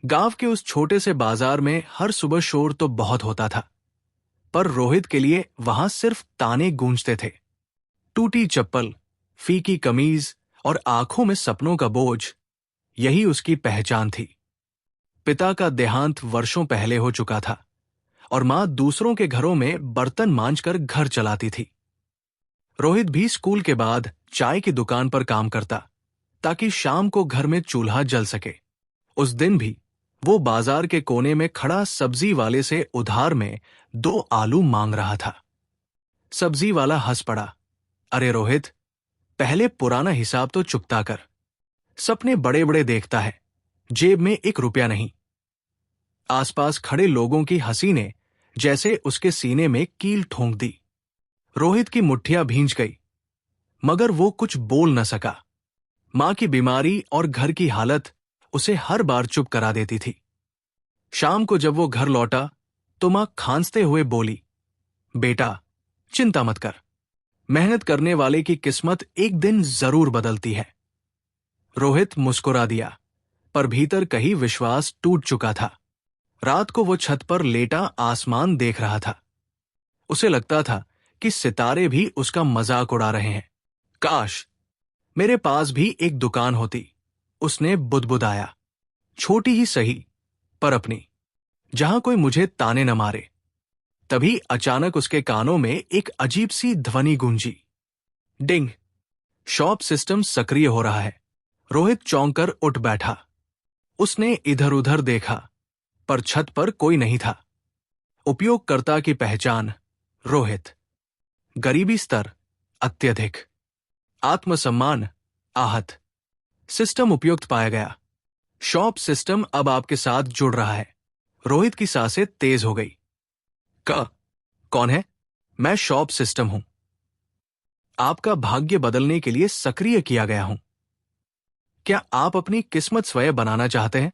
गांव के उस छोटे से बाजार में हर सुबह शोर तो बहुत होता था, पर रोहित के लिए वहां सिर्फ ताने गूंजते थे। टूटी चप्पल, फीकी कमीज और आंखों में सपनों का बोझ, यही उसकी पहचान थी। पिता का देहांत वर्षों पहले हो चुका था और मां दूसरों के घरों में बर्तन मांजकर घर चलाती थी। रोहित भी स्कूल के बाद चाय की दुकान पर काम करता ताकि शाम को घर में चूल्हा जल सके। उस दिन भी वो बाजार के कोने में खड़ा सब्जी वाले से उधार में 2 आलू मांग रहा था। सब्जी वाला हंस पड़ा। अरे रोहित, पहले पुराना हिसाब तो चुकता कर। सपने बड़े बड़े देखता है, जेब में 1 रुपया नहीं। आसपास खड़े लोगों की हंसी ने जैसे उसके सीने में कील ठोंक दी। रोहित की मुट्ठियां भींच गई, मगर वो कुछ बोल न सका। मां की बीमारी और घर की हालत उसे हर बार चुप करा देती थी। शाम को जब वो घर लौटा तो मां खांसते हुए बोली, बेटा, चिंता मत कर। मेहनत करने वाले की किस्मत एक दिन जरूर बदलती है। रोहित मुस्कुरा दिया, पर भीतर कहीं विश्वास टूट चुका था। रात को वो छत पर लेटा आसमान देख रहा था। उसे लगता था कि सितारे भी उसका मजाक उड़ा रहे हैं। काश मेरे पास भी एक दुकान होती, उसने बुदबुदाया। छोटी ही सही, पर अपनी, जहां कोई मुझे ताने न मारे। तभी अचानक उसके कानों में एक अजीब सी ध्वनि गूंजी। डिंग! शॉप सिस्टम सक्रिय हो रहा है। रोहित चौंक कर उठ बैठा। उसने इधर उधर देखा, पर छत पर कोई नहीं था। उपयोगकर्ता की पहचान रोहित, गरीबी स्तर अत्यधिक, आत्मसम्मान आहत। सिस्टम उपयुक्त पाया गया। शॉप सिस्टम अब आपके साथ जुड़ रहा है। रोहित की सांसें तेज हो गई। कौन है? मैं शॉप सिस्टम हूं। आपका भाग्य बदलने के लिए सक्रिय किया गया हूं। क्या आप अपनी किस्मत स्वयं बनाना चाहते हैं?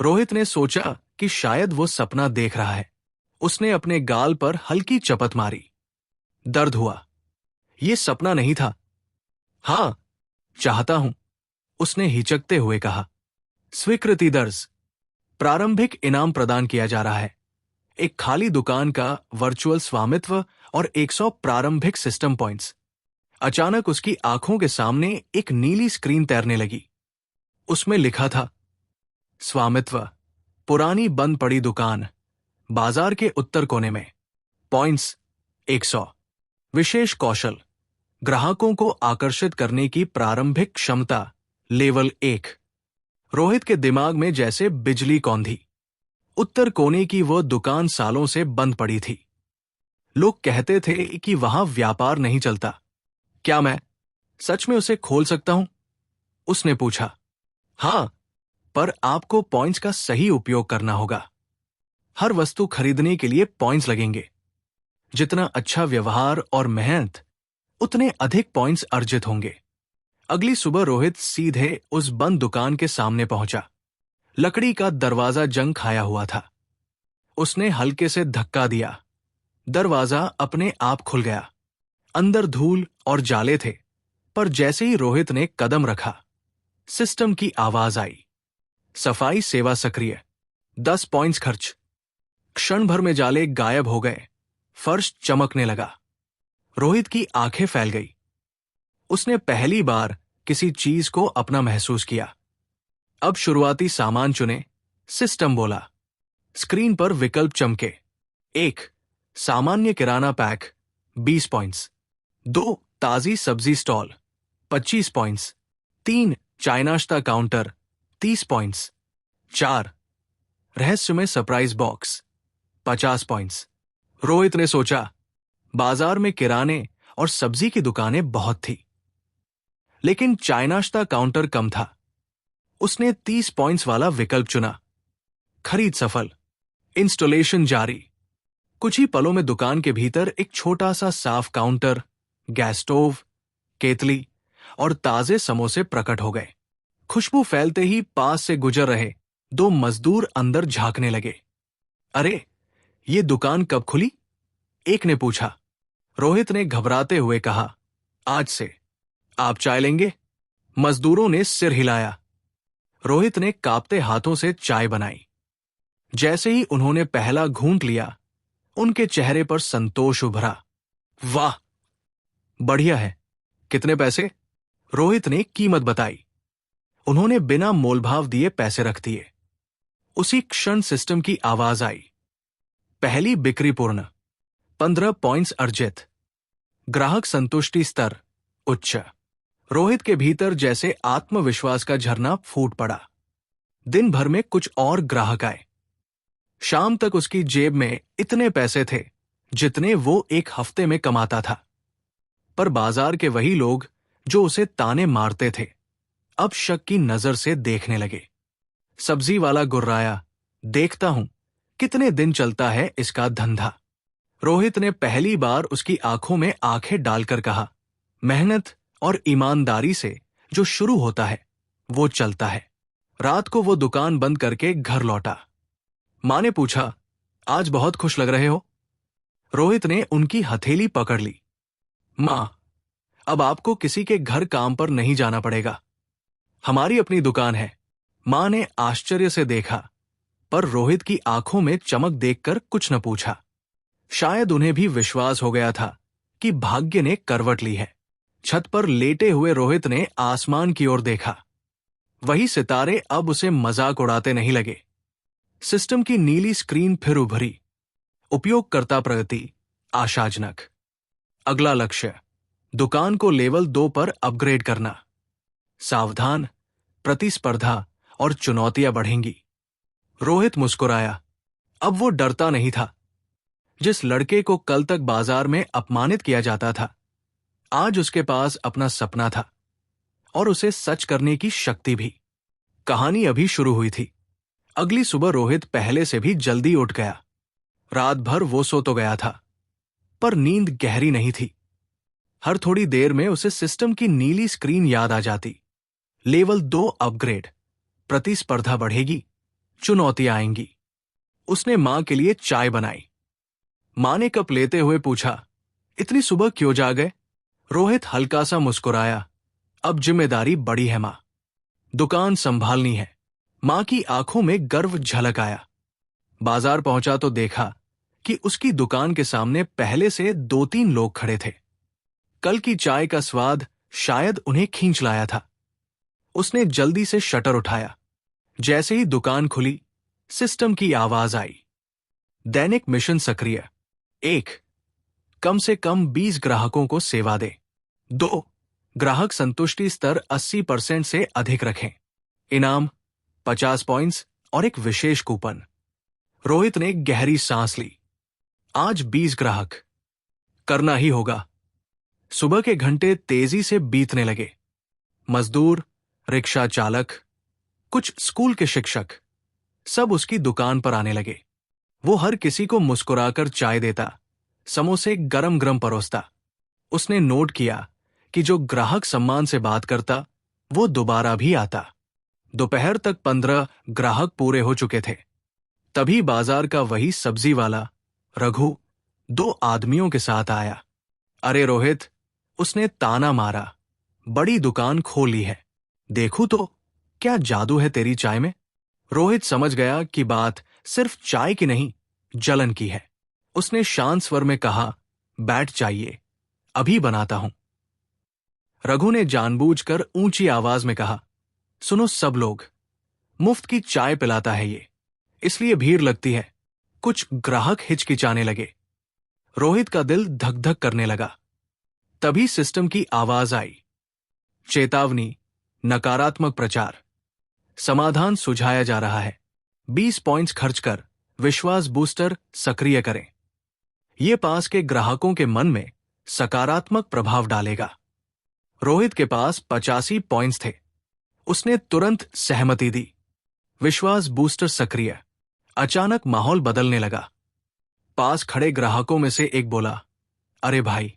रोहित ने सोचा कि शायद वो सपना देख रहा है। उसने अपने गाल पर हल्की चपत मारी। दर्द हुआ। ये सपना नहीं था। हां, चाहता हूं, उसने हिचकते हुए कहा। स्वीकृति दर्ज। प्रारंभिक इनाम प्रदान किया जा रहा है। एक खाली दुकान का वर्चुअल स्वामित्व और 100 प्रारंभिक सिस्टम पॉइंट्स। अचानक उसकी आंखों के सामने एक नीली स्क्रीन तैरने लगी। उसमें लिखा था, स्वामित्व, पुरानी बंद पड़ी दुकान, बाजार के उत्तर कोने में, पॉइंट्स 100। विशेष कौशल, ग्राहकों को आकर्षित करने की प्रारंभिक क्षमता लेवल 1। रोहित के दिमाग में जैसे बिजली कौंधी। उत्तर कोने की वह दुकान सालों से बंद पड़ी थी। लोग कहते थे कि वहां व्यापार नहीं चलता। क्या मैं सच में उसे खोल सकता हूं? उसने पूछा। हां, पर आपको पॉइंट्स का सही उपयोग करना होगा। हर वस्तु खरीदने के लिए पॉइंट्स लगेंगे। जितना अच्छा व्यवहार और मेहनत, उतने अधिक पॉइंट्स अर्जित होंगे। अगली सुबह रोहित सीधे उस बंद दुकान के सामने पहुंचा। लकड़ी का दरवाजा जंग खाया हुआ था। उसने हल्के से धक्का दिया। दरवाजा अपने आप खुल गया। अंदर धूल और जाले थे, पर जैसे ही रोहित ने कदम रखा, सिस्टम की आवाज आई। सफाई सेवा सक्रिय, 10 पॉइंट्स खर्च। क्षण भर में जाले गायब हो गए। फर्श चमकने लगा। रोहित की आंखें फैल गई। उसने पहली बार किसी चीज को अपना महसूस किया। अब शुरुआती सामान चुने, सिस्टम बोला। स्क्रीन पर विकल्प चमके। 1, सामान्य किराना पैक, 20 पॉइंट्स। 2, ताजी सब्जी स्टॉल, 25 पॉइंट्स। 3, चाय नाश्ता काउंटर, 30 पॉइंट्स। 4, रहस्यमय सरप्राइज बॉक्स, 50 पॉइंट्स। रोहित ने सोचा, बाजार में किराने और सब्जी की दुकानें बहुत थी, लेकिन चाय नाश्ता काउंटर कम था। उसने 30 पॉइंट्स वाला विकल्प चुना। खरीद सफल, इंस्टॉलेशन जारी। कुछ ही पलों में दुकान के भीतर एक छोटा सा साफ काउंटर, गैस स्टोव, केतली और ताजे समोसे प्रकट हो गए। खुशबू फैलते ही पास से गुजर रहे 2 मजदूर अंदर झांकने लगे। अरे, ये दुकान कब खुली? एक ने पूछा। रोहित ने घबराते हुए कहा, आज से। आप चाय लेंगे? मजदूरों ने सिर हिलाया। रोहित ने कांपते हाथों से चाय बनाई। जैसे ही उन्होंने पहला घूंट लिया, उनके चेहरे पर संतोष उभरा। वाह, बढ़िया है। कितने पैसे? रोहित ने कीमत बताई। उन्होंने बिना मोलभाव दिए पैसे रख दिए। उसी क्षण सिस्टम की आवाज आई, पहली बिक्री पूर्ण, 15 पॉइंट्स अर्जित, ग्राहक संतुष्टि स्तर उच्च। रोहित के भीतर जैसे आत्मविश्वास का झरना फूट पड़ा। दिन भर में कुछ और ग्राहक आए। शाम तक उसकी जेब में इतने पैसे थे जितने वो एक हफ्ते में कमाता था। पर बाजार के वही लोग जो उसे ताने मारते थे, अब शक की नजर से देखने लगे। सब्जी वाला गुर्राया, देखता हूं कितने दिन चलता है इसका धंधा। रोहित ने पहली बार उसकी आंखों में आंखें डालकर कहा, मेहनत और ईमानदारी से जो शुरू होता है वो चलता है। रात को वो दुकान बंद करके घर लौटा। मां ने पूछा, आज बहुत खुश लग रहे हो? रोहित ने उनकी हथेली पकड़ ली। मां, अब आपको किसी के घर काम पर नहीं जाना पड़ेगा, हमारी अपनी दुकान है। मां ने आश्चर्य से देखा, पर रोहित की आंखों में चमक देखकर कुछ न पूछा। शायद उन्हें भी विश्वास हो गया था कि भाग्य ने करवट ली है। छत पर लेटे हुए रोहित ने आसमान की ओर देखा। वही सितारे अब उसे मजाक उड़ाते नहीं लगे। सिस्टम की नीली स्क्रीन फिर उभरी। उपयोगकर्ता प्रगति आशाजनक। अगला लक्ष्य, दुकान को लेवल 2 पर अपग्रेड करना। सावधान, प्रतिस्पर्धा और चुनौतियां बढ़ेंगी। रोहित मुस्कुराया। अब वो डरता नहीं था। जिस लड़के को कल तक बाजार में अपमानित किया जाता था, आज उसके पास अपना सपना था और उसे सच करने की शक्ति भी। कहानी अभी शुरू हुई थी। अगली सुबह रोहित पहले से भी जल्दी उठ गया। रात भर वो सो तो गया था, पर नींद गहरी नहीं थी। हर थोड़ी देर में उसे सिस्टम की नीली स्क्रीन याद आ जाती। लेवल 2 अपग्रेड, प्रतिस्पर्धा बढ़ेगी, चुनौतियां आएंगी। उसने मां के लिए चाय बनाई। मां ने कप लेते हुए पूछा, इतनी सुबह क्यों जागे? रोहित हल्का सा मुस्कुराया। अब जिम्मेदारी बड़ी है मां, दुकान संभालनी है। मां की आंखों में गर्व झलक आया। बाजार पहुंचा तो देखा कि उसकी दुकान के सामने पहले से 2-3 लोग खड़े थे। कल की चाय का स्वाद शायद उन्हें खींच लाया था। उसने जल्दी से शटर उठाया। जैसे ही दुकान खुली, सिस्टम की आवाज आई, दैनिक मिशन सक्रिय। 1, कम से कम 20 ग्राहकों को सेवा दे। 2, ग्राहक संतुष्टि स्तर 80% से अधिक रखें। इनाम 50 पॉइंट्स और एक विशेष कूपन। रोहित ने गहरी सांस ली। आज 20 ग्राहक, करना ही होगा। सुबह के घंटे तेजी से बीतने लगे। मजदूर, रिक्शा चालक, कुछ स्कूल के शिक्षक, सब उसकी दुकान पर आने लगे। वो हर किसी को मुस्कुराकर चाय देता, समोसे गरम गरम परोसता। उसने नोट किया कि जो ग्राहक सम्मान से बात करता, वो दोबारा भी आता। दोपहर तक 15 ग्राहक पूरे हो चुके थे। तभी बाजार का वही सब्जी वाला रघु 2 आदमियों के साथ आया। अरे रोहित, उसने ताना मारा, बड़ी दुकान खोल ली है, देखूं तो क्या जादू है तेरी चाय में। रोहित समझ गया कि बात सिर्फ चाय की नहीं, जलन की है। उसने शांत स्वर में कहा, बैठ जाइए, अभी बनाता हूं। रघु ने जानबूझकर ऊंची आवाज में कहा, सुनो सब लोग, मुफ्त की चाय पिलाता है ये, इसलिए भीड़ लगती है। कुछ ग्राहक हिचकिचाने लगे। रोहित का दिल धक धक करने लगा। तभी सिस्टम की आवाज आई, चेतावनी, नकारात्मक प्रचार, समाधान सुझाया जा रहा है। 20 पॉइंट्स खर्च कर विश्वास बूस्टर सक्रिय करें। यह पास के ग्राहकों के मन में सकारात्मक प्रभाव डालेगा। रोहित के पास 85 पॉइंट्स थे। उसने तुरंत सहमति दी। विश्वास बूस्टर सक्रिय। अचानक माहौल बदलने लगा। पास खड़े ग्राहकों में से एक बोला, अरे भाई,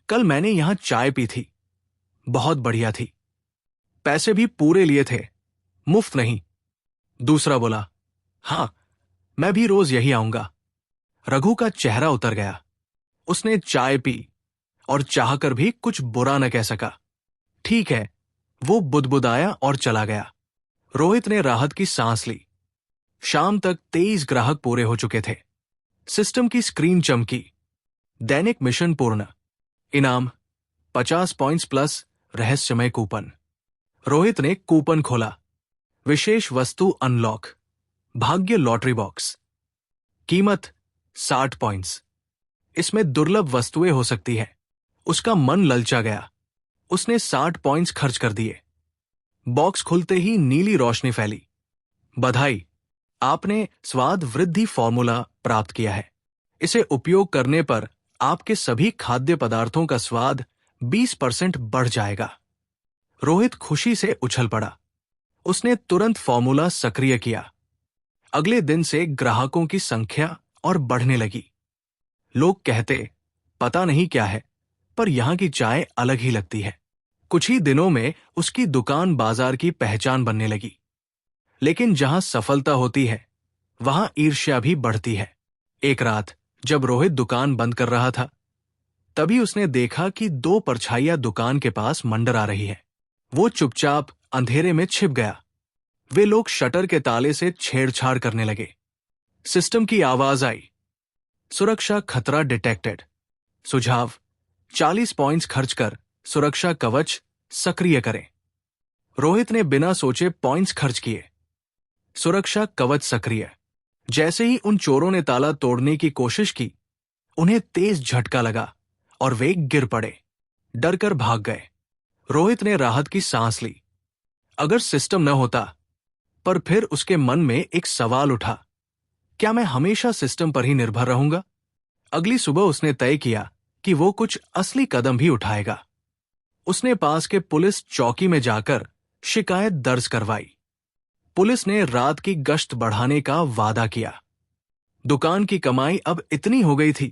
कल मैंने यहां चाय पी थी, बहुत बढ़िया थी, पैसे भी पूरे लिए थे, मुफ्त नहीं। दूसरा बोला, हां, मैं भी रोज यही आऊंगा। रघु का चेहरा उतर गया। उसने चाय पी और चाहकर भी कुछ बुरा न कह सका। ठीक है, वो बुदबुदाया और चला गया। रोहित ने राहत की सांस ली। शाम तक 23 ग्राहक पूरे हो चुके थे। सिस्टम की स्क्रीन चमकी। दैनिक मिशन पूर्ण। इनाम 50 पॉइंट्स प्लस रहस्यमय कूपन। रोहित ने कूपन खोला। विशेष वस्तु अनलॉक। भाग्य लॉटरी बॉक्स। कीमत 60 पॉइंट्स। इसमें दुर्लभ वस्तुएं हो सकती है। उसका मन ललचा गया। उसने 60 पॉइंट्स खर्च कर दिए। बॉक्स खुलते ही नीली रोशनी फैली। बधाई, आपने स्वाद वृद्धि फॉर्मूला प्राप्त किया है। इसे उपयोग करने पर आपके सभी खाद्य पदार्थों का स्वाद 20% बढ़ जाएगा। रोहित खुशी से उछल पड़ा। उसने तुरंत फॉर्मूला सक्रिय किया। अगले दिन से ग्राहकों की संख्या और बढ़ने लगी। लोग कहते, पता नहीं क्या है, पर यहां की चाय अलग ही लगती है। कुछ ही दिनों में उसकी दुकान बाजार की पहचान बनने लगी। लेकिन जहां सफलता होती है, वहां ईर्ष्या भी बढ़ती है। एक रात जब रोहित दुकान बंद कर रहा था, तभी उसने देखा कि 2 परछाइयां दुकान के पास मंडरा रही है। वो चुपचाप अंधेरे में छिप गया। वे लोग शटर के ताले से छेड़छाड़ करने लगे। सिस्टम की आवाज आई, सुरक्षा खतरा डिटेक्टेड। सुझाव, 40 पॉइंट्स खर्च कर सुरक्षा कवच सक्रिय करें। रोहित ने बिना सोचे पॉइंट्स खर्च किए। सुरक्षा कवच सक्रिय। जैसे ही उन चोरों ने ताला तोड़ने की कोशिश की, उन्हें तेज झटका लगा और वे गिर पड़े। डरकर भाग गए। रोहित ने राहत की सांस ली। अगर सिस्टम न होता, पर फिर उसके मन में एक सवाल उठा, क्या मैं हमेशा सिस्टम पर ही निर्भर रहूंगा? अगली सुबह उसने तय किया कि वो कुछ असली कदम भी उठाएगा। उसने पास के पुलिस चौकी में जाकर शिकायत दर्ज करवाई। पुलिस ने रात की गश्त बढ़ाने का वादा किया। दुकान की कमाई अब इतनी हो गई थी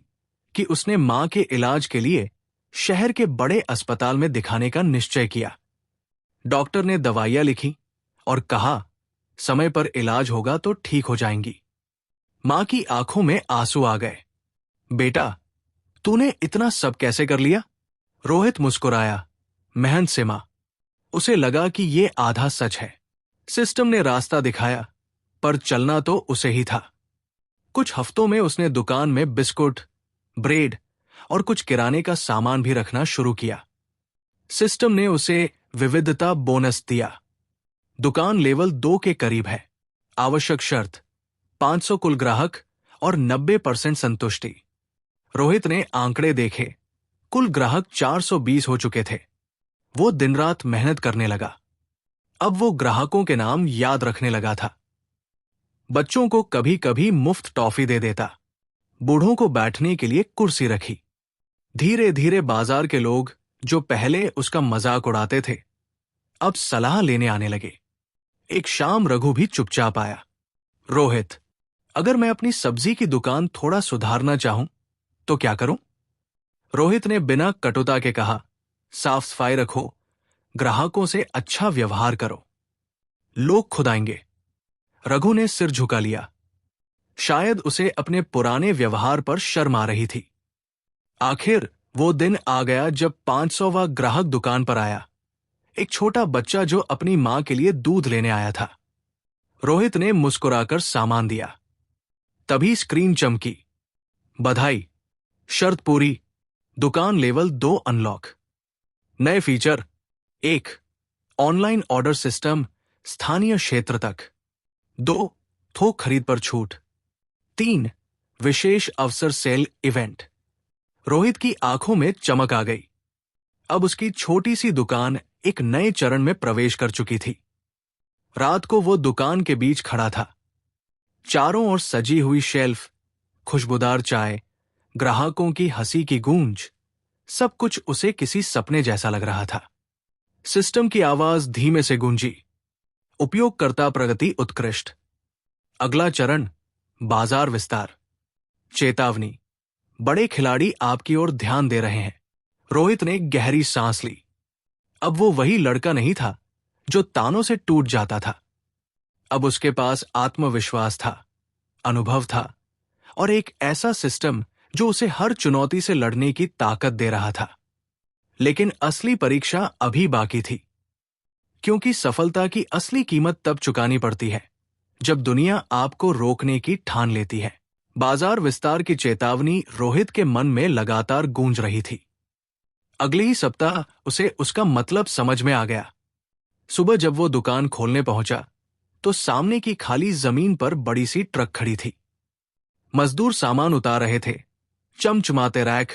कि उसने मां के इलाज के लिए शहर के बड़े अस्पताल में दिखाने का निश्चय किया। डॉक्टर ने दवाइयां लिखी और कहा, समय पर इलाज होगा तो ठीक हो जाएंगी। मां की आंखों में आंसू आ गए। बेटा, तूने इतना सब कैसे कर लिया? रोहित मुस्कुराया, मेहनत से मां। उसे लगा कि ये आधा सच है। सिस्टम ने रास्ता दिखाया, पर चलना तो उसे ही था। कुछ हफ्तों में उसने दुकान में बिस्कुट, ब्रेड और कुछ किराने का सामान भी रखना शुरू किया। सिस्टम ने उसे विविधता बोनस दिया। दुकान लेवल 2 के करीब है। आवश्यक शर्त 500 कुल ग्राहक और 90% संतुष्टि। रोहित ने आंकड़े देखे। कुल ग्राहक 420 हो चुके थे। वो दिन रात मेहनत करने लगा। अब वो ग्राहकों के नाम याद रखने लगा था। बच्चों को कभी कभी मुफ्त टॉफी दे देता। बूढ़ों को बैठने के लिए कुर्सी रखी। धीरे धीरे बाजार के लोग, जो पहले उसका मजाक उड़ाते थे, अब सलाह लेने आने लगे। एक शाम रघु भी चुपचाप आया। रोहित, अगर मैं अपनी सब्जी की दुकान थोड़ा सुधारना चाहूं तो क्या करूं? रोहित ने बिना कटुता के कहा, साफ सफाई रखो, ग्राहकों से अच्छा व्यवहार करो। लोग खुद आएंगे। रघु ने सिर झुका लिया। शायद उसे अपने पुराने व्यवहार पर शर्म आ रही थी। आखिर वो दिन आ गया जब 500वां ग्राहक दुकान पर आया। एक छोटा बच्चा जो अपनी मां के लिए दूध लेने आया था। रोहित ने मुस्कुराकर सामान दिया। तभी स्क्रीन चमकी। बधाई, शर्त पूरी, दुकान लेवल 2 अनलॉक। नए फीचर 1, ऑनलाइन ऑर्डर सिस्टम स्थानीय क्षेत्र तक। 2, थोक खरीद पर छूट। 3, विशेष अवसर सेल इवेंट। रोहित की आंखों में चमक आ गई। अब उसकी छोटी सी दुकान एक नए चरण में प्रवेश कर चुकी थी। रात को वो दुकान के बीच खड़ा था। चारों ओर सजी हुई शेल्फ, खुशबूदार चाय, ग्राहकों की हंसी की गूंज, सब कुछ उसे किसी सपने जैसा लग रहा था। सिस्टम की आवाज धीमे से गूंजी, उपयोगकर्ता प्रगति उत्कृष्ट। अगला चरण, बाजार विस्तार। चेतावनी, बड़े खिलाड़ी आपकी ओर ध्यान दे रहे हैं। रोहित ने गहरी सांस ली। अब वो वही लड़का नहीं था जो तानों से टूट जाता था। अब उसके पास आत्मविश्वास था, अनुभव था और एक ऐसा सिस्टम जो उसे हर चुनौती से लड़ने की ताकत दे रहा था। लेकिन असली परीक्षा अभी बाकी थी। क्योंकि सफलता की असली कीमत तब चुकानी पड़ती है जब दुनिया आपको रोकने की ठान लेती है। बाजार विस्तार की चेतावनी रोहित के मन में लगातार गूंज रही थी। अगले ही सप्ताह उसे उसका मतलब समझ में आ गया। सुबह जब वो दुकान खोलने पहुंचा तो सामने की खाली जमीन पर बड़ी सी ट्रक खड़ी थी। मजदूर सामान उतार रहे थे। चमचमाते रैक,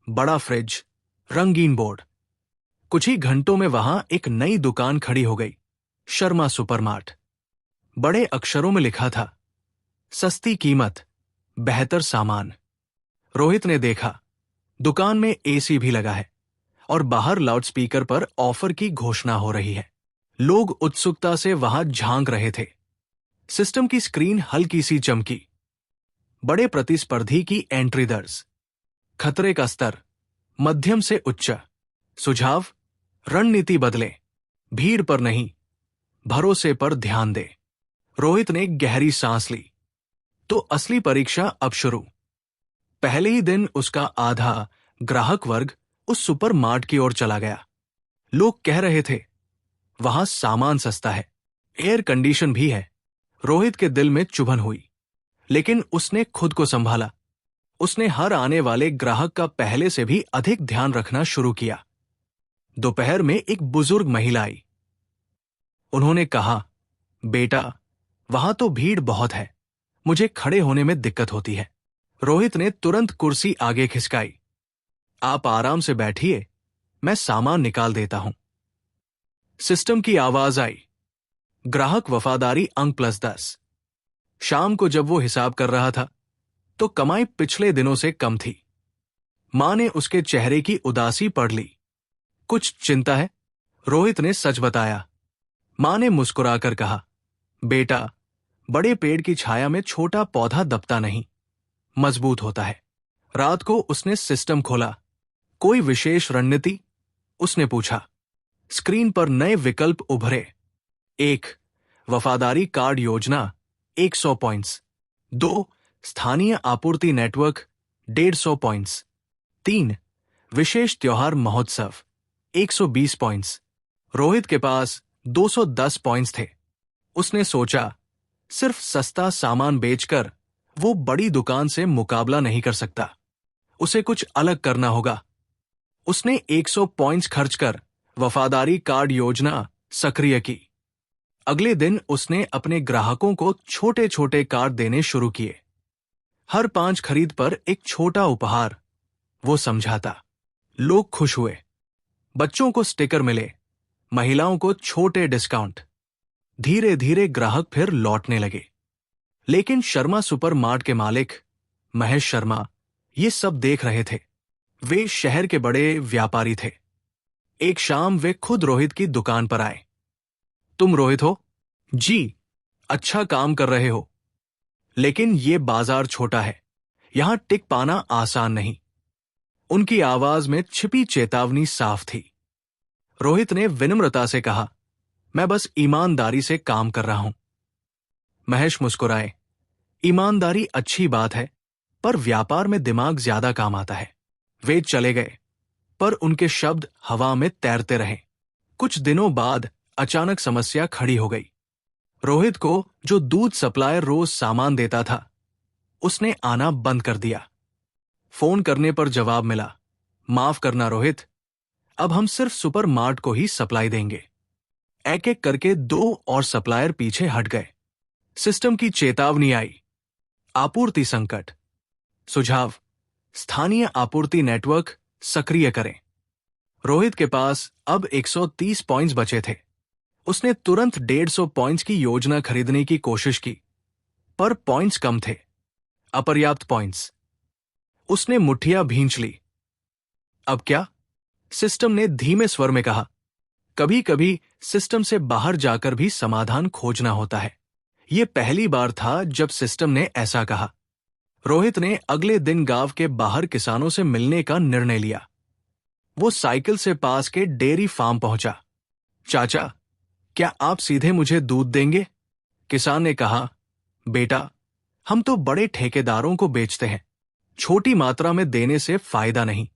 बड़ा फ्रिज, रंगीन बोर्ड। कुछ ही घंटों में वहां एक नई दुकान खड़ी हो गई, शर्मा सुपरमार्ट। बड़े अक्षरों में लिखा था, सस्ती कीमत, बेहतर सामान। रोहित ने देखा, दुकान में एसी भी लगा है और बाहर लाउडस्पीकर पर ऑफर की घोषणा हो रही है। लोग उत्सुकता से वहां झांक रहे थे। सिस्टम की स्क्रीन हल्की सी चमकी। बड़े प्रतिस्पर्धी की एंट्री दर्स, खतरे का स्तर मध्यम से उच्च। सुझाव, रणनीति बदले, भीड़ पर नहीं, भरोसे पर ध्यान दे। रोहित ने गहरी सांस ली। तो असली परीक्षा अब शुरू। पहले ही दिन उसका आधा ग्राहक वर्ग उस सुपरमार्ट की ओर चला गया। लोग कह रहे थे, वहां सामान सस्ता है, एयर कंडीशन भी है। रोहित के दिल में चुभन हुई, लेकिन उसने खुद को संभाला। उसने हर आने वाले ग्राहक का पहले से भी अधिक ध्यान रखना शुरू किया। दोपहर में एक बुजुर्ग महिला आई। उन्होंने कहा, बेटा, वहां तो भीड़ बहुत है, मुझे खड़े होने में दिक्कत होती है। रोहित ने तुरंत कुर्सी आगे खिसकाई। आप आराम से बैठिए, मैं सामान निकाल देता हूं। सिस्टम की आवाज आई, ग्राहक वफादारी अंक +10। शाम को जब वो हिसाब कर रहा था तो कमाई पिछले दिनों से कम थी। मां ने उसके चेहरे की उदासी पढ़ ली। कुछ चिंता है? रोहित ने सच बताया। मां ने मुस्कुराकर कहा, बेटा, बड़े पेड़ की छाया में छोटा पौधा दबता नहीं, मजबूत होता है। रात को उसने सिस्टम खोला। कोई विशेष रणनीति? उसने पूछा। स्क्रीन पर नए विकल्प उभरे। 1, वफादारी कार्ड योजना, 100 पॉइंट्स। 2, स्थानीय आपूर्ति नेटवर्क, 150 पॉइंट्स। 3, विशेष त्योहार महोत्सव, 120 पॉइंट्स। रोहित के पास 210 पॉइंट्स थे। उसने सोचा, सिर्फ सस्ता सामान बेचकर वो बड़ी दुकान से मुकाबला नहीं कर सकता। उसे कुछ अलग करना होगा। उसने 100 पॉइंट्स खर्च कर वफादारी कार्ड योजना सक्रिय की। अगले दिन उसने अपने ग्राहकों को छोटे छोटे कार्ड देने शुरू किए। हर 5 खरीद पर एक छोटा उपहार। वो समझाता। लोग खुश हुए। बच्चों को स्टिकर मिले, महिलाओं को छोटे डिस्काउंट। धीरे धीरे ग्राहक फिर लौटने लगे। लेकिन शर्मा सुपरमार्ट के मालिक महेश शर्मा ये सब देख रहे थे। वे शहर के बड़े व्यापारी थे। एक शाम वे खुद रोहित की दुकान पर आए। तुम रोहित हो? जी। अच्छा काम कर रहे हो, लेकिन ये बाजार छोटा है, यहां टिक पाना आसान नहीं। उनकी आवाज में छिपी चेतावनी साफ थी। रोहित ने विनम्रता से कहा, मैं बस ईमानदारी से काम कर रहा हूं। महेश मुस्कुराए। ईमानदारी अच्छी बात है, पर व्यापार में दिमाग ज्यादा काम आता है। वे चले गए, पर उनके शब्द हवा में तैरते रहे। कुछ दिनों बाद अचानक समस्या खड़ी हो गई। रोहित को जो दूध सप्लायर रोज सामान देता था, उसने आना बंद कर दिया। फोन करने पर जवाब मिला, माफ करना रोहित, अब हम सिर्फ सुपरमार्ट को ही सप्लाई देंगे। एक एक करके 2 और सप्लायर पीछे हट गए। सिस्टम की चेतावनी आई, आपूर्ति संकट। सुझाव, स्थानीय आपूर्ति नेटवर्क सक्रिय करें। रोहित के पास अब 130 पॉइंट्स बचे थे। उसने तुरंत 150 पॉइंट्स की योजना खरीदने की कोशिश की, पर पॉइंट्स कम थे, अपर्याप्त पॉइंट्स। उसने मुट्ठियां भींच ली। अब क्या? सिस्टम ने धीमे स्वर में कहा। कभी कभी सिस्टम से बाहर जाकर भी समाधान खोजना होता है। यह पहली बार था जब सिस्टम ने ऐसा कहा। रोहित ने अगले दिन गांव के बाहर किसानों से मिलने का निर्णय लिया। वो साइकिल से पास के डेयरी फार्म पहुंचा। चाचा, क्या आप सीधे मुझे दूध देंगे? किसान ने कहा, बेटा, हम तो बड़े ठेकेदारों को बेचते हैं, छोटी मात्रा में देने से फायदा नहीं।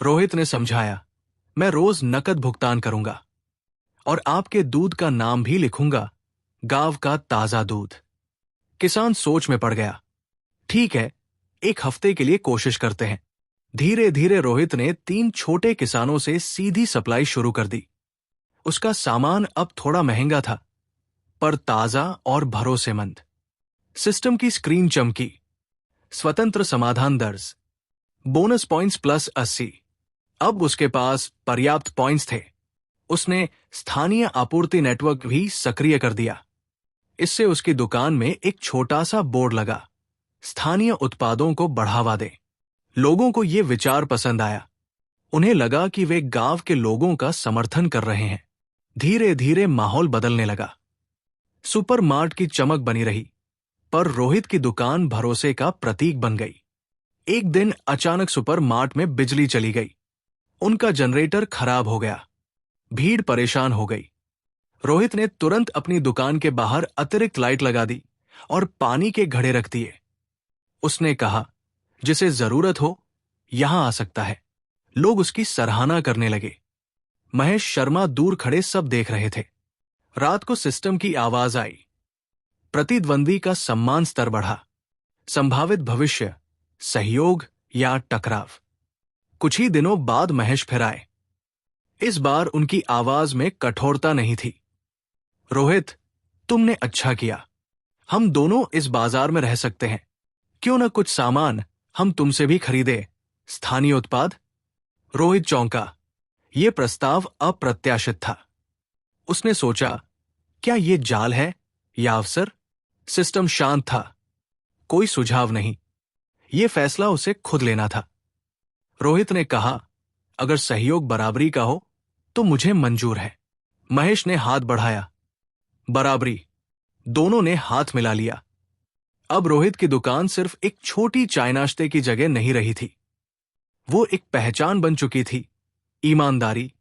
रोहित ने समझाया, मैं रोज नकद भुगतान करूंगा। और आपके दूध का नाम भी लिखूंगा, गांव का ताजा दूध। किसान सोच में पड़ गया। ठीक है, एक हफ्ते के लिए कोशिश करते हैं। धीरे धीरे रोहित ने 3 छोटे किसानों से सीधी सप्लाई शुरू कर दी। उसका सामान अब थोड़ा महंगा था, पर ताजा और भरोसेमंद। सिस्टम की स्क्रीन चमकी। स्वतंत्र समाधान दर्ज, बोनस पॉइंट्स प्लस 80। अब उसके पास पर्याप्त पॉइंट्स थे। उसने स्थानीय आपूर्ति नेटवर्क भी सक्रिय कर दिया। इससे उसकी दुकान में एक छोटा सा बोर्ड लगा, स्थानीय उत्पादों को बढ़ावा दे। लोगों को यह विचार पसंद आया। उन्हें लगा कि वे गांव के लोगों का समर्थन कर रहे हैं। धीरे धीरे माहौल बदलने लगा। सुपरमार्ट की चमक बनी रही, पर रोहित की दुकान भरोसे का प्रतीक बन गई। एक दिन अचानक सुपरमार्ट में बिजली चली गई। उनका जनरेटर खराब हो गया। भीड़ परेशान हो गई। रोहित ने तुरंत अपनी दुकान के बाहर अतिरिक्त लाइट लगा दी और पानी के घड़े रख दिए। उसने कहा, जिसे जरूरत हो यहां आ सकता है। लोग उसकी सराहना करने लगे। महेश शर्मा दूर खड़े सब देख रहे थे। रात को सिस्टम की आवाज आई। प्रतिद्वंदी का सम्मान स्तर बढ़ा। संभावित भविष्य, सहयोग या टकराव। कुछ ही दिनों बाद महेश फिर आए। इस बार उनकी आवाज में कठोरता नहीं थी। रोहित, तुमने अच्छा किया। हम दोनों इस बाजार में रह सकते हैं। क्यों न कुछ सामान हम तुमसे भी खरीदे, स्थानीय उत्पाद। रोहित चौंका। यह प्रस्ताव अप्रत्याशित था। उसने सोचा, क्या यह जाल है या अवसर? सिस्टम शांत था। कोई सुझाव नहीं। यह फैसला उसे खुद लेना था। रोहित ने कहा, अगर सहयोग बराबरी का हो तो मुझे मंजूर है। महेश ने हाथ बढ़ाया। बराबरी। दोनों ने हाथ मिला लिया। अब रोहित की दुकान सिर्फ एक छोटी चाय नाश्ते की जगह नहीं रही थी। वो एक पहचान बन चुकी थी। ईमानदारी,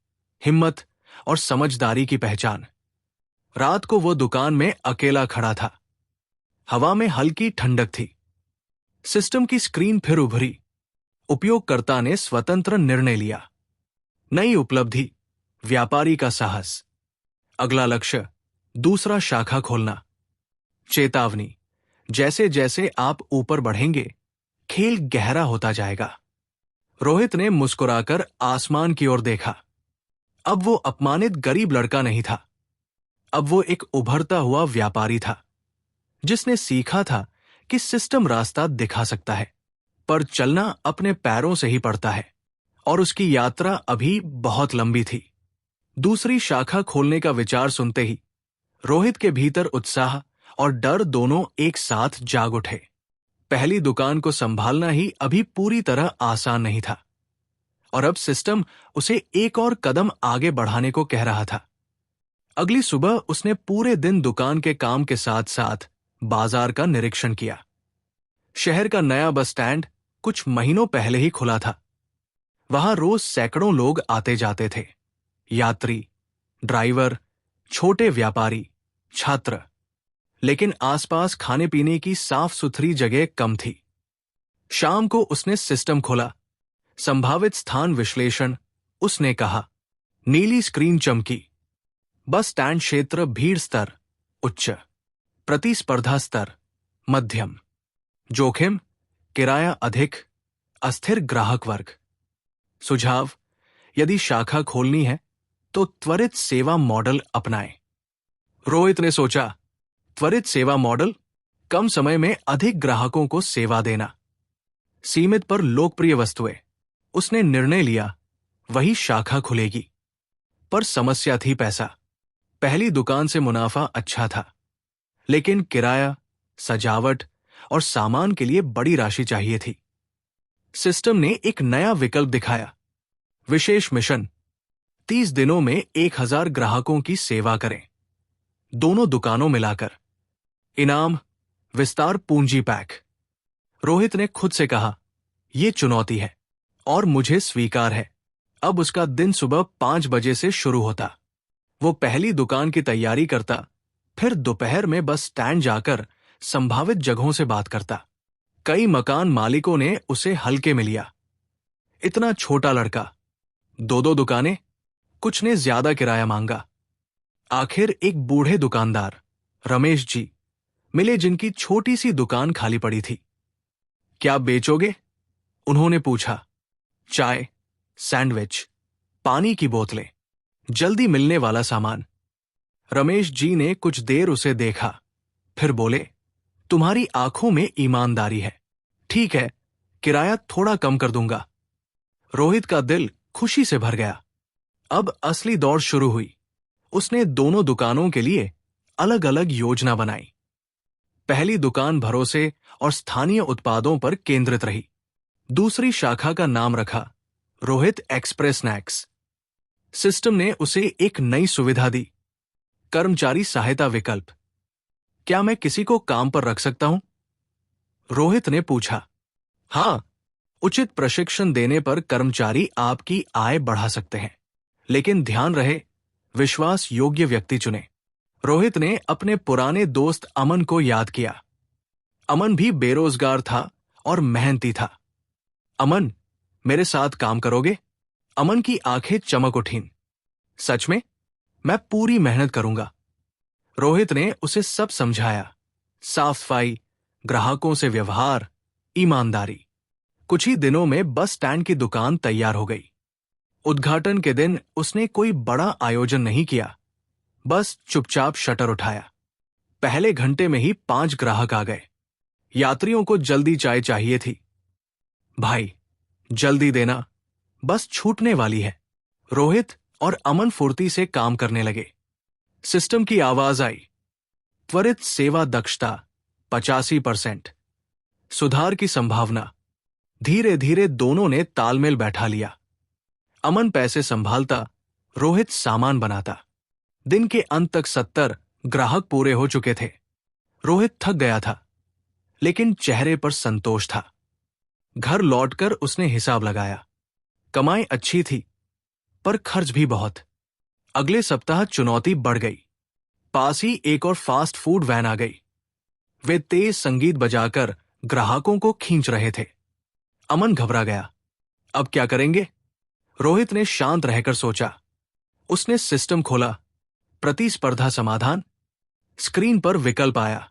हिम्मत और समझदारी की पहचान। रात को वो दुकान में अकेला खड़ा था। हवा में हल्की ठंडक थी। सिस्टम की स्क्रीन फिर उभरी। उपयोगकर्ता ने स्वतंत्र निर्णय लिया। नई उपलब्धि, व्यापारी का साहस। अगला लक्ष्य, दूसरा शाखा खोलना। चेतावनी, जैसे जैसे आप ऊपर बढ़ेंगे, खेल गहरा होता जाएगा। रोहित ने मुस्कुराकर आसमान की ओर देखा। अब वो अपमानित गरीब लड़का नहीं था। अब वो एक उभरता हुआ व्यापारी था, जिसने सीखा था कि सिस्टम रास्ता दिखा सकता है, पर चलना अपने पैरों से ही पड़ता है। और उसकी यात्रा अभी बहुत लंबी थी। दूसरी शाखा खोलने का विचार सुनते ही रोहित के भीतर उत्साह और डर दोनों एक साथ जाग उठे। पहली दुकान को संभालना ही अभी पूरी तरह आसान नहीं था, और अब सिस्टम उसे एक और कदम आगे बढ़ाने को कह रहा था। अगली सुबह उसने पूरे दिन दुकान के काम के साथ साथ बाजार का निरीक्षण किया। शहर का नया बस स्टैंड कुछ महीनों पहले ही खुला था। वहां रोज सैकड़ों लोग आते जाते थे। यात्री, ड्राइवर, छोटे व्यापारी, छात्र। लेकिन आसपास खाने पीने की साफ सुथरी जगह कम थी। शाम को उसने सिस्टम खोला। संभावित स्थान विश्लेषण, उसने कहा। नीली स्क्रीन चमकी। बस स्टैंड क्षेत्र भीड़ स्तर उच्च, प्रतिस्पर्धा स्तर मध्यम, जोखिम किराया अधिक, अस्थिर ग्राहक वर्ग। सुझाव, यदि शाखा खोलनी है तो त्वरित सेवा मॉडल अपनाएं। रोहित ने सोचा, त्वरित सेवा मॉडल, कम समय में अधिक ग्राहकों को सेवा देना, सीमित पर लोकप्रिय वस्तुएं। उसने निर्णय लिया, वही शाखा खुलेगी। पर समस्या थी पैसा। पहली दुकान से मुनाफा अच्छा था, लेकिन किराया, सजावट और सामान के लिए बड़ी राशि चाहिए थी। सिस्टम ने एक नया विकल्प दिखाया। विशेष मिशन, 30 दिनों में 1000 ग्राहकों की सेवा करें, दोनों दुकानों मिलाकर। इनाम, विस्तार पूंजी पैक। रोहित ने खुद से कहा, यह चुनौती है और मुझे स्वीकार है। अब उसका दिन सुबह 5 बजे से शुरू होता। वो पहली दुकान की तैयारी करता, फिर दोपहर में बस स्टैंड जाकर संभावित जगहों से बात करता। कई मकान मालिकों ने उसे हल्के में लिया। इतना छोटा लड़का, 2-2 दुकानें, कुछ ने ज्यादा किराया मांगा। आखिर एक बूढ़े दुकानदार रमेश जी मिले जिनकी छोटी सी दुकान खाली पड़ी थी। क्या बेचोगे? उन्होंने पूछा। चाय, सैंडविच, पानी की बोतलें, जल्दी मिलने वाला सामान। रमेश जी ने कुछ देर उसे देखा, फिर बोले, तुम्हारी आंखों में ईमानदारी है। ठीक है, किराया थोड़ा कम कर दूंगा। रोहित का दिल खुशी से भर गया। अब असली दौड़ शुरू हुई। उसने दोनों दुकानों के लिए अलग अलग योजना बनाई। पहली दुकान भरोसे और स्थानीय उत्पादों पर केंद्रित रही। दूसरी शाखा का नाम रखा रोहित एक्सप्रेस स्नैक्स। सिस्टम ने उसे एक नई सुविधा दी, कर्मचारी सहायता विकल्प। क्या मैं किसी को काम पर रख सकता हूं? रोहित ने पूछा। हां, उचित प्रशिक्षण देने पर कर्मचारी आपकी आय बढ़ा सकते हैं, लेकिन ध्यान रहे, विश्वास योग्य व्यक्ति चुने। रोहित ने अपने पुराने दोस्त अमन को याद किया। अमन भी बेरोजगार था और मेहनती था। अमन, मेरे साथ काम करोगे? अमन की आंखें चमक उठीं। सच में? मैं पूरी मेहनत करूंगा। रोहित ने उसे सब समझाया, साफ सफाई, ग्राहकों से व्यवहार, ईमानदारी। कुछ ही दिनों में बस स्टैंड की दुकान तैयार हो गई। उद्घाटन के दिन उसने कोई बड़ा आयोजन नहीं किया, बस चुपचाप शटर उठाया। पहले घंटे में ही 5 ग्राहक आ गए। यात्रियों को जल्दी चाय चाहिए थी। भाई, जल्दी देना, बस छूटने वाली है। रोहित और अमन फुर्ती से काम करने लगे। सिस्टम की आवाज आई, त्वरित सेवा दक्षता 85%, सुधार की संभावना। धीरे धीरे दोनों ने तालमेल बैठा लिया। अमन पैसे संभालता, रोहित सामान बनाता। दिन के अंत तक 70 ग्राहक पूरे हो चुके थे। रोहित थक गया था, लेकिन चेहरे पर संतोष था। घर लौटकर उसने हिसाब लगाया। कमाई अच्छी थी, पर खर्च भी बहुत। अगले सप्ताह चुनौती बढ़ गई। पास ही एक और फास्ट फूड वैन आ गई। वे तेज संगीत बजाकर ग्राहकों को खींच रहे थे। अमन घबरा गया। अब क्या करेंगे? रोहित ने शांत रहकर सोचा। उसने सिस्टम खोला, प्रतिस्पर्धा समाधान। स्क्रीन पर विकल्प आया,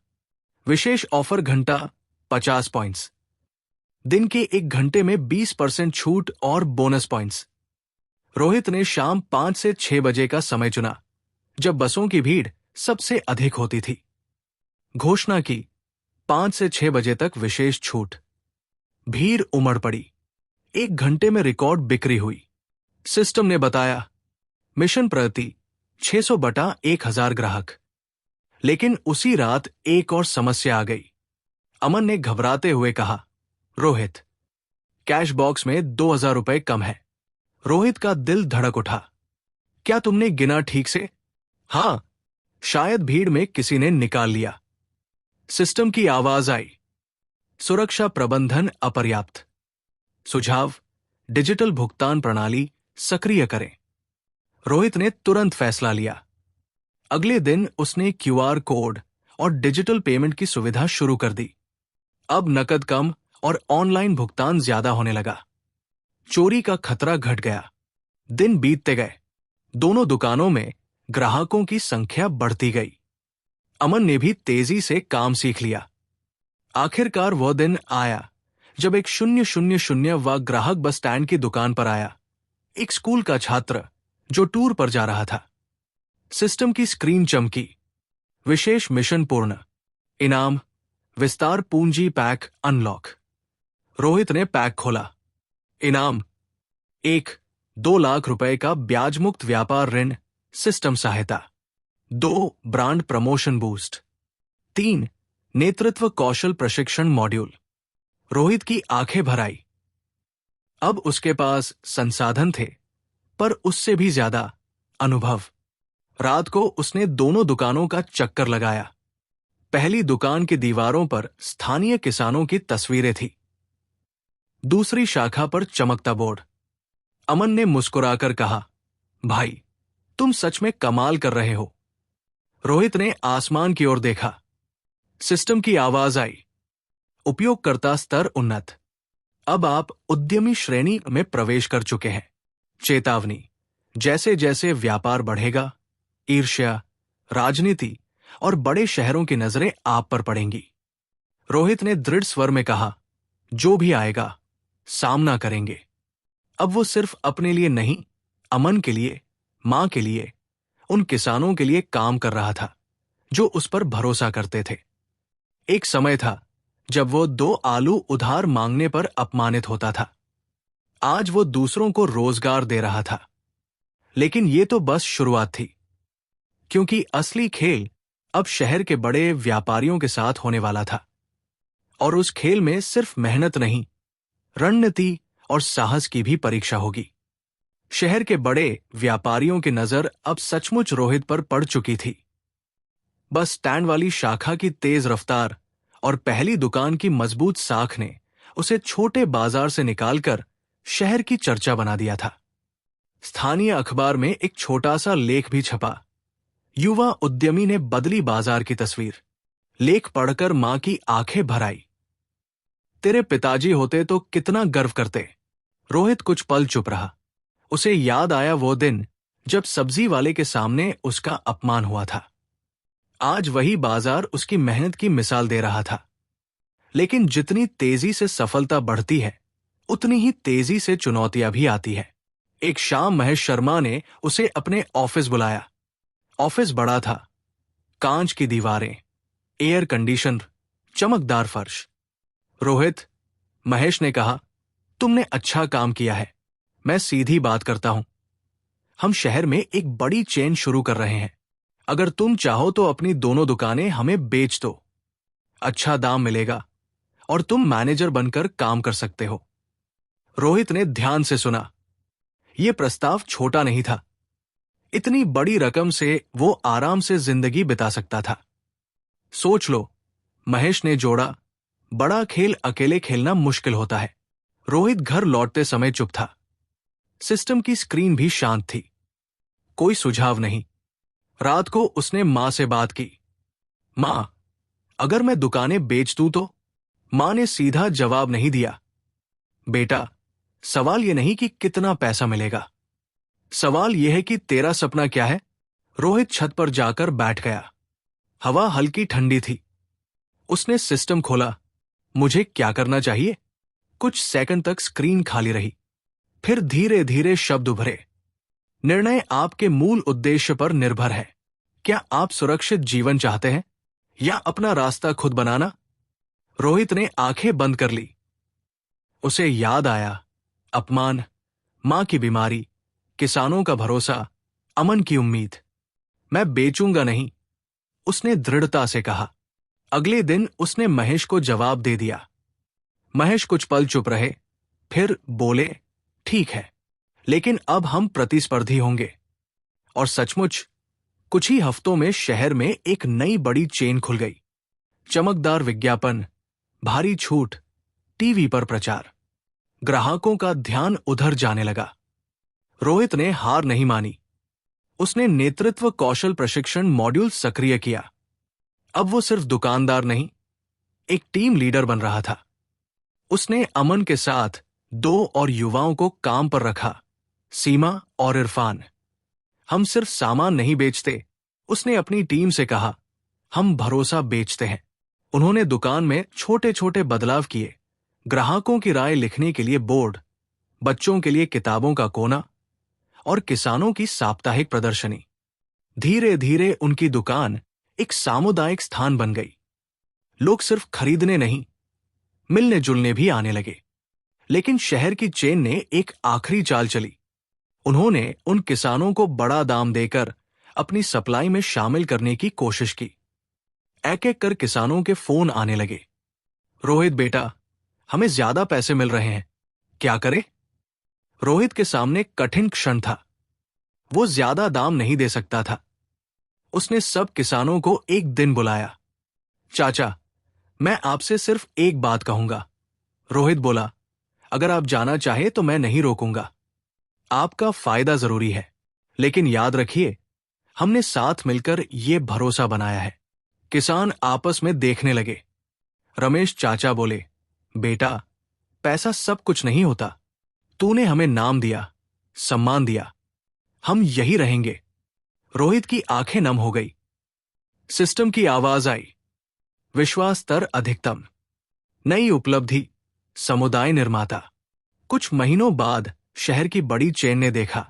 विशेष ऑफर घंटा 50 पॉइंट्स, दिन के 1 घंटे में 20% छूट और बोनस पॉइंट्स। रोहित ने शाम 5 से 6 बजे का समय चुना, जब बसों की भीड़ सबसे अधिक होती थी। घोषणा की, 5 से 6 बजे तक विशेष छूट। भीड़ उमड़ पड़ी। 1 घंटे में रिकॉर्ड बिक्री हुई। सिस्टम ने बताया, मिशन प्रगति 600/1000 ग्राहक। लेकिन उसी रात एक और समस्या आ गई। अमन ने घबराते हुए कहा, रोहित, कैश बॉक्स में 2000 रुपए कम है। रोहित का दिल धड़क उठा। क्या तुमने गिना ठीक से? हां, शायद भीड़ में किसी ने निकाल लिया। सिस्टम की आवाज आई, सुरक्षा प्रबंधन अपर्याप्त। सुझाव, डिजिटल भुगतान प्रणाली सक्रिय करें। रोहित ने तुरंत फैसला लिया। अगले दिन उसने क्यूआर कोड और डिजिटल पेमेंट की सुविधा शुरू कर दी। अब नकद कम और ऑनलाइन भुगतान ज्यादा होने लगा। चोरी का खतरा घट गया। दिन बीतते गए। दोनों दुकानों में ग्राहकों की संख्या बढ़ती गई। अमन ने भी तेजी से काम सीख लिया। आखिरकार वह दिन आया जब एक 000 ग्राहक बस स्टैंड की दुकान पर आया। एक स्कूल का छात्र जो टूर पर जा रहा था। सिस्टम की स्क्रीन चमकी, विशेष मिशन पूर्ण, इनाम, विस्तार पूंजी पैक अनलॉक। रोहित ने पैक खोला। इनाम, 1-2 लाख रुपए का ब्याज मुक्त व्यापार ऋण, सिस्टम सहायता। 2 ब्रांड प्रमोशन बूस्ट। 3 नेतृत्व कौशल प्रशिक्षण मॉड्यूल। रोहित की आंखें भर आई। अब उसके पास संसाधन थे, पर उससे भी ज्यादा अनुभव। रात को उसने दोनों दुकानों का चक्कर लगाया। पहली दुकान की दीवारों पर स्थानीय किसानों की तस्वीरें थी। दूसरी शाखा पर चमकता बोर्ड। अमन ने मुस्कुराकर कहा, भाई, तुम सच में कमाल कर रहे हो। रोहित ने आसमान की ओर देखा। सिस्टम की आवाज आई, उपयोगकर्ता स्तर उन्नत। अब आप उद्यमी श्रेणी में प्रवेश कर चुके हैं। चेतावनी, जैसे जैसे व्यापार बढ़ेगा, ईर्ष्या, राजनीति और बड़े शहरों की नजरें आप पर पड़ेंगी। रोहित ने दृढ़ स्वर में कहा, जो भी आएगा सामना करेंगे। अब वो सिर्फ अपने लिए नहीं, अमन के लिए, मां के लिए, उन किसानों के लिए काम कर रहा था जो उस पर भरोसा करते थे। एक समय था जब वो 2 आलू उधार मांगने पर अपमानित होता था। आज वो दूसरों को रोजगार दे रहा था। लेकिन ये तो बस शुरुआत थी, क्योंकि असली खेल अब शहर के बड़े व्यापारियों के साथ होने वाला था। और उस खेल में सिर्फ मेहनत नहीं, रणनीति और साहस की भी परीक्षा होगी। शहर के बड़े व्यापारियों की नजर अब सचमुच रोहित पर पड़ चुकी थी। बस स्टैंड वाली शाखा की तेज रफ्तार और पहली दुकान की मजबूत साख ने उसे छोटे बाजार से निकालकर शहर की चर्चा बना दिया था। स्थानीय अखबार में एक छोटा सा लेख भी छपा। युवा उद्यमी ने बदली बाजार की तस्वीर। लेख पढ़कर मां की आंखें भर आई। तेरे पिताजी होते तो कितना गर्व करते। रोहित कुछ पल चुप रहा। उसे याद आया वो दिन जब सब्जी वाले के सामने उसका अपमान हुआ था। आज वही बाजार उसकी मेहनत की मिसाल दे रहा था। लेकिन जितनी तेजी से सफलता बढ़ती है, उतनी ही तेजी से चुनौतियां भी आती है। एक शाम महेश शर्मा ने उसे अपने ऑफिस बुलाया। ऑफिस बड़ा था, कांच की दीवारें, एयर कंडीशनर, चमकदार फर्श। रोहित, महेश ने कहा, तुमने अच्छा काम किया है। मैं सीधी बात करता हूं। हम शहर में एक बड़ी चेन शुरू कर रहे हैं। अगर तुम चाहो तो अपनी दोनों दुकानें हमें बेच दो। अच्छा दाम मिलेगा और तुम मैनेजर बनकर काम कर सकते हो। रोहित ने ध्यान से सुना। यह प्रस्ताव छोटा नहीं था। इतनी बड़ी रकम से वो आराम से जिंदगी बिता सकता था। सोच लो, महेश ने जोड़ा, बड़ा खेल अकेले खेलना मुश्किल होता है। रोहित घर लौटते समय चुप था। सिस्टम की स्क्रीन भी शांत थी। कोई सुझाव नहीं। रात को उसने मां से बात की। मां, अगर मैं दुकानें बेच दूं तो? मां ने सीधा जवाब नहीं दिया। बेटा, सवाल यह नहीं कि कितना पैसा मिलेगा, सवाल यह है कि तेरा सपना क्या है। रोहित छत पर जाकर बैठ गया। हवा हल्की ठंडी थी। उसने सिस्टम खोला। मुझे क्या करना चाहिए? कुछ सेकंड तक स्क्रीन खाली रही। फिर धीरे धीरे शब्द उभरे। निर्णय आपके मूल उद्देश्य पर निर्भर है। क्या आप सुरक्षित जीवन चाहते हैं या अपना रास्ता खुद बनाना? रोहित ने आंखें बंद कर ली। उसे याद आया, अपमान, मां की बीमारी, किसानों का भरोसा, अमन की उम्मीद। मैं बेचूंगा नहीं, उसने दृढ़ता से कहा। अगले दिन उसने महेश को जवाब दे दिया। महेश कुछ पल चुप रहे, फिर बोले, ठीक है, लेकिन अब हम प्रतिस्पर्धी होंगे। और सचमुच कुछ ही हफ्तों में शहर में एक नई बड़ी चेन खुल गई। चमकदार विज्ञापन, भारी छूट, टीवी पर प्रचार। ग्राहकों का ध्यान उधर जाने लगा। रोहित ने हार नहीं मानी। उसने नेतृत्व कौशल प्रशिक्षण मॉड्यूल सक्रिय किया। अब वो सिर्फ दुकानदार नहीं, एक टीम लीडर बन रहा था। उसने अमन के साथ 2 और युवाओं को काम पर रखा, सीमा और इरफान। हम सिर्फ सामान नहीं बेचते, उसने अपनी टीम से कहा, हम भरोसा बेचते हैं। उन्होंने दुकान में छोटे छोटे बदलाव किए। ग्राहकों की राय लिखने के लिए बोर्ड, बच्चों के लिए किताबों का कोना और किसानों की साप्ताहिक प्रदर्शनी। धीरे धीरे उनकी दुकान एक सामुदायिक स्थान बन गई। लोग सिर्फ खरीदने नहीं, मिलने जुलने भी आने लगे। लेकिन शहर की चेन ने एक आखिरी चाल चली। उन्होंने उन किसानों को बड़ा दाम देकर अपनी सप्लाई में शामिल करने की कोशिश की। एक एक कर किसानों के फोन आने लगे। रोहित बेटा, हमें ज्यादा पैसे मिल रहे हैं, क्या करें? रोहित के सामने कठिन क्षण था। वो ज्यादा दाम नहीं दे सकता था। उसने सब किसानों को एक दिन बुलाया। चाचा, मैं आपसे सिर्फ एक बात कहूंगा। रोहित बोला, अगर आप जाना चाहे तो मैं नहीं रोकूंगा। आपका फायदा जरूरी है, लेकिन याद रखिए, हमने साथ मिलकर ये भरोसा बनाया है। किसान आपस में देखने लगे। रमेश चाचा बोले, बेटा, पैसा सब कुछ नहीं होता। तूने हमें नाम दिया, सम्मान दिया, हम यही रहेंगे। रोहित की आंखें नम हो गई। सिस्टम की आवाज आई, विश्वास स्तर अधिकतम, नई उपलब्धि, समुदाय निर्माता। कुछ महीनों बाद शहर की बड़ी चेन ने देखा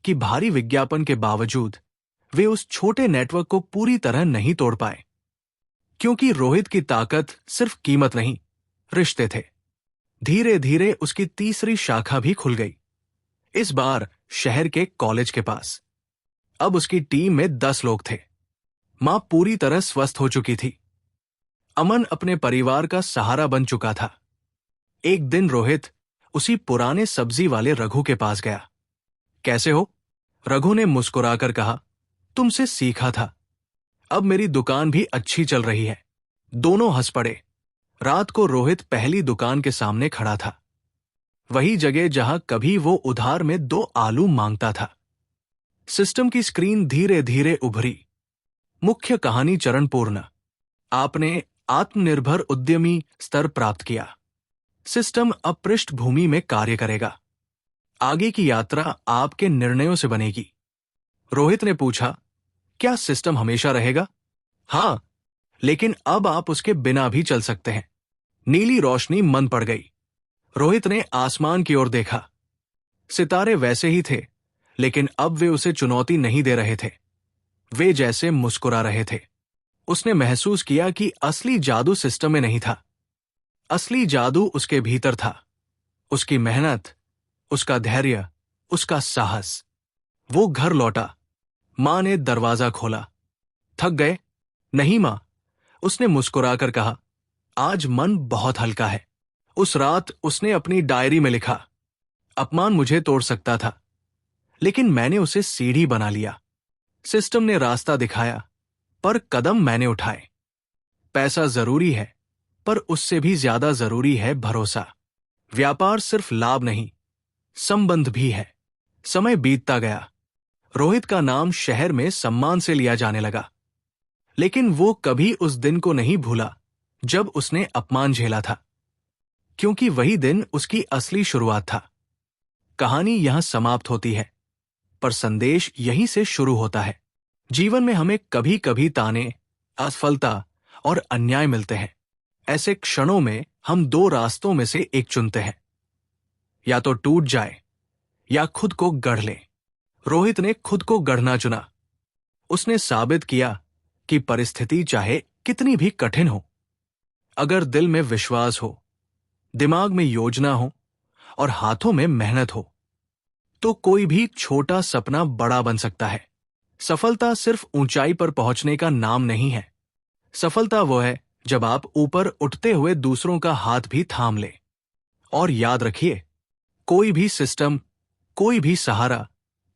कि भारी विज्ञापन के बावजूद वे उस छोटे नेटवर्क को पूरी तरह नहीं तोड़ पाए, क्योंकि रोहित की ताकत सिर्फ कीमत नहीं, रिश्ते थे। धीरे धीरे उसकी तीसरी शाखा भी खुल गई, इस बार शहर के कॉलेज के पास। अब उसकी टीम में 10 लोग थे। मां पूरी तरह स्वस्थ हो चुकी थी। अमन अपने परिवार का सहारा बन चुका था। एक दिन रोहित उसी पुराने सब्जी वाले रघु के पास गया। कैसे हो? रघु ने मुस्कुराकर कहा, तुमसे सीखा था। अब मेरी दुकान भी अच्छी चल रही है। दोनों हंस पड़े। रात को रोहित पहली दुकान के सामने खड़ा था, वही जगह जहां कभी वो उधार में 2 आलू मांगता था। सिस्टम की स्क्रीन धीरे धीरे उभरी। मुख्य कहानी चरण पूर्ण। आपने आत्मनिर्भर उद्यमी स्तर प्राप्त किया। सिस्टम अब पृष्ठभूमि में कार्य करेगा। आगे की यात्रा आपके निर्णयों से बनेगी। रोहित ने पूछा, क्या सिस्टम हमेशा रहेगा? हाँ, लेकिन अब आप उसके बिना भी चल सकते हैं। नीली रोशनी मन पड़ गई। रोहित ने आसमान की ओर देखा। सितारे वैसे ही थे, लेकिन अब वे उसे चुनौती नहीं दे रहे थे। वे जैसे मुस्कुरा रहे थे। उसने महसूस किया कि असली जादू सिस्टम में नहीं था। असली जादू उसके भीतर था। उसकी मेहनत, उसका धैर्य, उसका साहस। वो घर लौटा। मां ने दरवाजा खोला। थक गए? नहीं मां, उसने मुस्कुराकर कहा, आज मन बहुत हल्का है। उस रात उसने अपनी डायरी में लिखा, अपमान मुझे तोड़ सकता था, लेकिन मैंने उसे सीढ़ी बना लिया। सिस्टम ने रास्ता दिखाया, पर कदम मैंने उठाए। पैसा जरूरी है, पर उससे भी ज्यादा जरूरी है भरोसा। व्यापार सिर्फ लाभ नहीं, संबंध भी है। समय बीतता गया। रोहित का नाम शहर में सम्मान से लिया जाने लगा, लेकिन वो कभी उस दिन को नहीं भूला जब उसने अपमान झेला था, क्योंकि वही दिन उसकी असली शुरुआत था। कहानी यहां समाप्त होती है, पर संदेश यहीं से शुरू होता है। जीवन में हमें कभी कभी ताने, असफलता और अन्याय मिलते हैं। ऐसे क्षणों में हम 2 रास्तों में से एक चुनते हैं, या तो टूट जाए या खुद को गढ़ ले। रोहित ने खुद को गढ़ना चुना। उसने साबित किया कि परिस्थिति चाहे कितनी भी कठिन हो, अगर दिल में विश्वास हो, दिमाग में योजना हो और हाथों में मेहनत हो, तो कोई भी छोटा सपना बड़ा बन सकता है। सफलता सिर्फ ऊंचाई पर पहुंचने का नाम नहीं है। सफलता वो है जब आप ऊपर उठते हुए दूसरों का हाथ भी थाम ले। और याद रखिए, कोई भी सिस्टम, कोई भी सहारा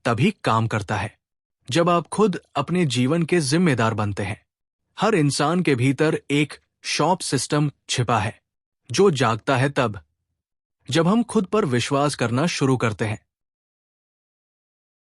तभी काम करता है जब आप खुद अपने जीवन के जिम्मेदार बनते हैं। हर इंसान के भीतर एक शॉप सिस्टम छिपा है, जो जागता है तब जब हम खुद पर विश्वास करना शुरू करते हैं।